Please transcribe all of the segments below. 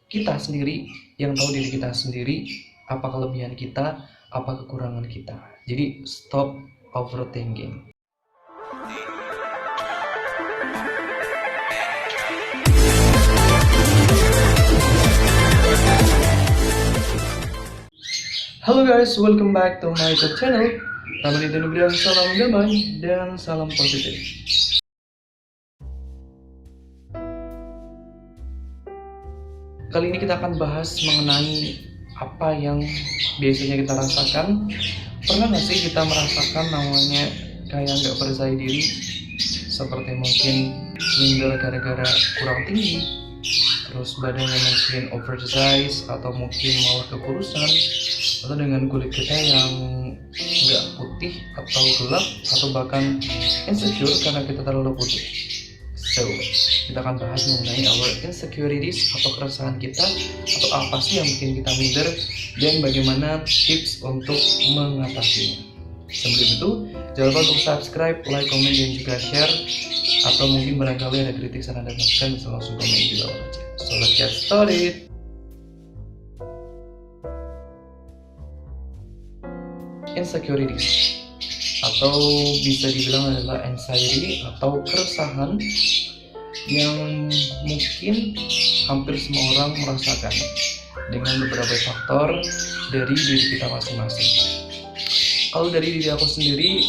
kita sendiri yang tahu diri kita sendiri, apa kelebihan kita, apa kekurangan kita. Jadi stop overthinking. Halo guys, welcome back to my YouTube channel. Ramadhan Nugraha, salam damai dan salam positif. Kali ini kita akan bahas mengenai apa yang biasanya kita rasakan. Pernah nggak sih kita merasakan namanya kayak nggak percaya diri, seperti mungkin minder gara-gara kurang tinggi, terus badannya mungkin oversize, atau mungkin malah kekurusan, atau dengan kulit kita yang nggak putih atau gelap, atau bahkan insecure karena kita terlalu putih. So, kita akan bahas mengenai our insecurities atau keresahan kita, atau apa sih yang bikin kita minder, dan bagaimana tips untuk mengatasinya. Sebelum itu, jangan lupa untuk subscribe, like, komen, dan juga share. Atau mungkin barangkali ada kritik, saran, dan masukan, bisa langsung komen di bawah aja. So, let's get started. Insecurities, atau bisa dibilang adalah anxiety atau keresahan yang mungkin hampir semua orang merasakan dengan beberapa faktor dari diri kita masing-masing. Kalau dari diri aku sendiri,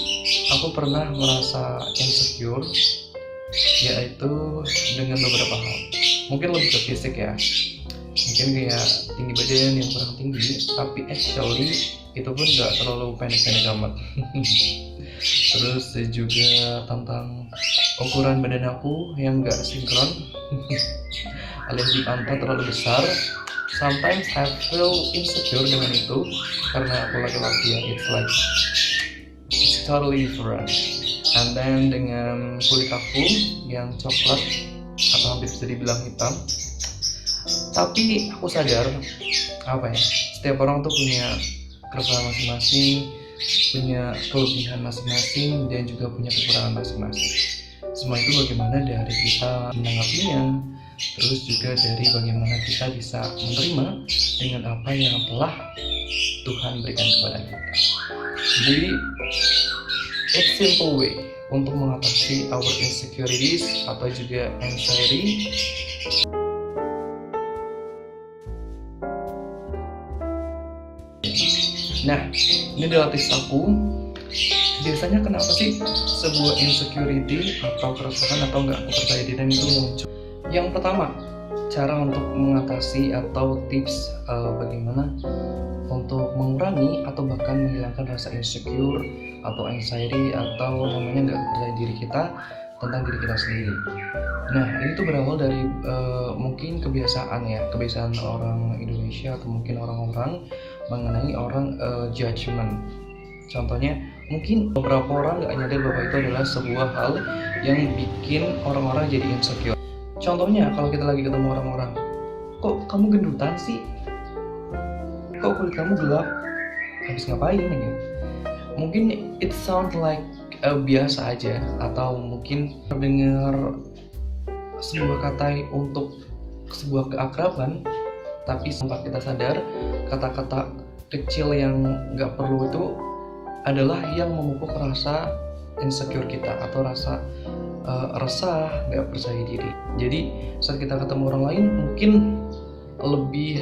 aku pernah merasa insecure, yaitu dengan beberapa hal. Mungkin lebih ke fisik ya, mungkin kayak tinggi badan yang kurang tinggi, tapi actually itu pun gak terlalu pendek-pendek amat. Terus juga tentang ukuran badan aku yang gak sinkron, alias di pantat terlalu besar. Sometimes I feel insecure dengan itu, karena aku laki-laki ya, it's totally different. And then dengan kulit aku yang coklat atau hampir bisa dibilang hitam. Tapi aku sadar, setiap orang tuh punya keresahan masing-masing, punya kelebihan masing-masing, dan juga punya kekurangan masing-masing. Semua itu bagaimana dari kita menanggapinya, terus juga dari bagaimana kita bisa menerima dengan apa yang telah Tuhan berikan kepada kita. Jadi, it's simple way untuk mengatasi our insecurities atau juga anxiety. Nah, ini adalah tips aku. Biasanya kenapa sih sebuah insecurity atau keresahan atau nggak percaya diri itu muncul? Yang pertama, cara untuk mengatasi atau tips bagaimana untuk mengurangi atau bahkan menghilangkan rasa insecure atau anxiety atau namanya nggak percaya diri kita tentang diri kita sendiri. Nah, ini tuh berawal dari mungkin kebiasaan orang Indonesia atau mungkin orang-orang mengenai orang judgment. Contohnya, mungkin beberapa orang nggak nyadar bahwa itu adalah sebuah hal yang bikin orang-orang jadi insecure. Contohnya, kalau kita lagi ketemu orang-orang, kok kamu gendutan sih? Kok kulit kamu gelap? Habis ngapain gitu? Mungkin it sound like biasa aja, atau mungkin terdengar sebuah kata untuk sebuah keakraban, tapi sempat kita sadar kata-kata kecil yang nggak perlu itu adalah yang memupuk rasa insecure kita atau rasa resah, nggak percaya diri. Jadi saat kita ketemu orang lain mungkin lebih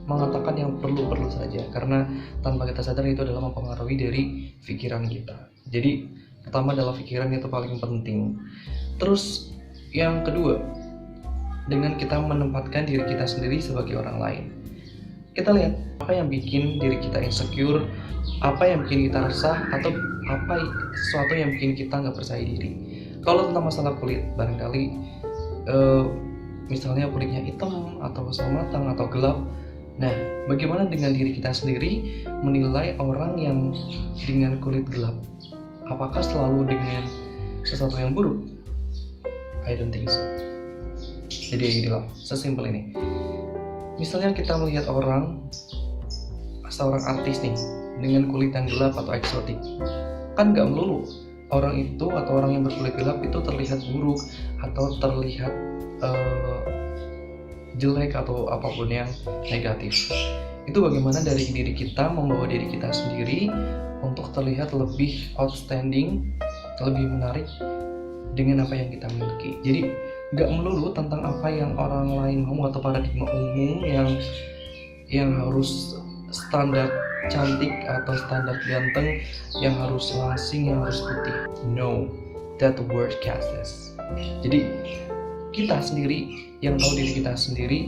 mengatakan yang perlu-perlu saja, karena tanpa kita sadar itu adalah mempengaruhi dari pikiran kita. Jadi pertama adalah pikiran, itu paling penting. Terus yang kedua, dengan kita menempatkan diri kita sendiri sebagai orang lain. Kita lihat apa yang bikin diri kita insecure, apa yang bikin kita resah, atau sesuatu yang bikin kita nggak percaya diri. Kalau tentang masalah kulit, barangkali misalnya kulitnya hitam atau sawo matang atau gelap. Nah, bagaimana dengan diri kita sendiri menilai orang yang dengan kulit gelap? Apakah selalu dengan sesuatu yang buruk? I don't think so. Jadi gini loh, sesimpel ini. Misalnya kita melihat seorang artis nih dengan kulit yang gelap atau eksotik, kan gak melulu orang itu atau orang yang berkulit gelap itu terlihat buruk atau terlihat jelek atau apapun yang negatif. Itu bagaimana dari diri kita membawa diri kita sendiri untuk terlihat lebih outstanding, lebih menarik dengan apa yang kita miliki. Jadi nggak melulu tentang apa yang orang lain mau atau paradigma umum yang harus standar cantik atau standar ganteng, yang harus langsing, yang harus putih. No, that word casts. Jadi kita sendiri yang tahu diri kita sendiri,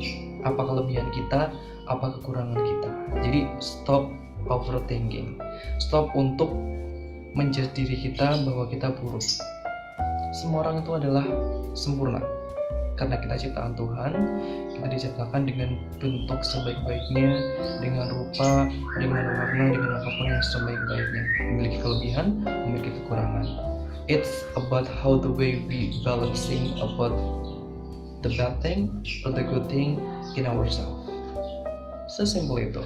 apa kelebihan kita, apa kekurangan kita. Jadi stop overthinking, stop untuk menjudge diri kita bahwa kita buruk. Semua orang itu adalah sempurna karena kita ciptaan Tuhan. Kita diciptakan dengan bentuk sebaik-baiknya, dengan rupa, dengan warna, dengan apapun yang sebaik-baiknya. Memiliki kelebihan, memiliki kekurangan. It's about how the way we balancing about the bad thing or the good thing in ourselves. Sesimpel itu.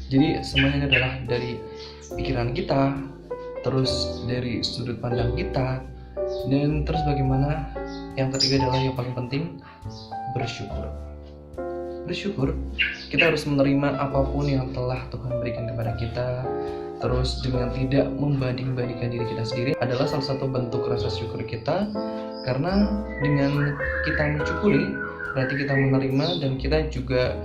Jadi semuanya adalah dari pikiran kita, terus dari sudut pandang kita, dan terus bagaimana yang ketiga adalah yang paling penting, bersyukur. Bersyukur, kita harus menerima apapun yang telah Tuhan berikan kepada kita. Terus dengan tidak membanding-bandingkan diri kita sendiri adalah salah satu bentuk rasa syukur kita. Karena dengan kita mensyukuri, berarti kita menerima dan kita juga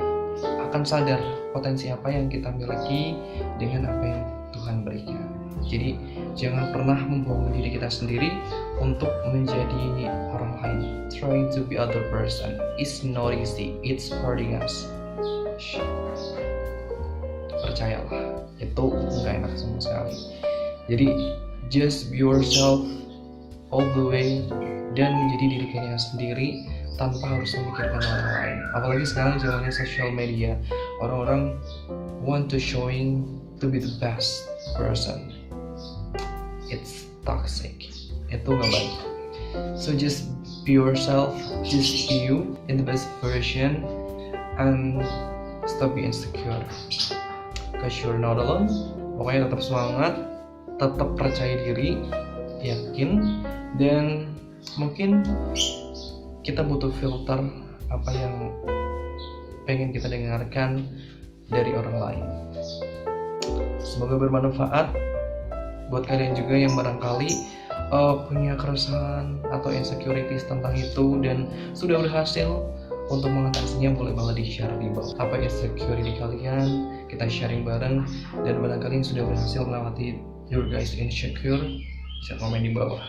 akan sadar potensi apa yang kita miliki dengan apa yang Tuhan berikan. Jadi jangan pernah membuang diri kita sendiri untuk menjadi orang lain. Trying to be other person is not easy. It's hurting us. Percayalah, itu nggak enak sama sekali. Jadi just be yourself all the way dan menjadi diri kalian sendiri tanpa harus memikirkan orang lain. Apalagi sekarang zamannya social media, orang-orang want to showing to be the best person. It's toxic. Itu nggak baik. So just be yourself, just be you in the best version, and stop being insecure. Cause you're not alone. Pokoknya tetap semangat, tetap percaya diri, yakin, dan mungkin kita butuh filter apa yang pengen kita dengarkan dari orang lain. Semoga bermanfaat buat kalian juga yang barangkali punya keresahan atau insecurities tentang itu dan sudah berhasil untuk mengatasinya. Boleh banget di-share di bawah apa insecurity kalian, kita sharing bareng, dan barangkali yang sudah berhasil melewati your guys insecure, bisa komen di bawah.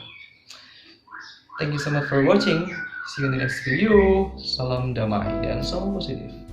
Thank you so much for watching. See you in the next video. Salam damai dan salam positif.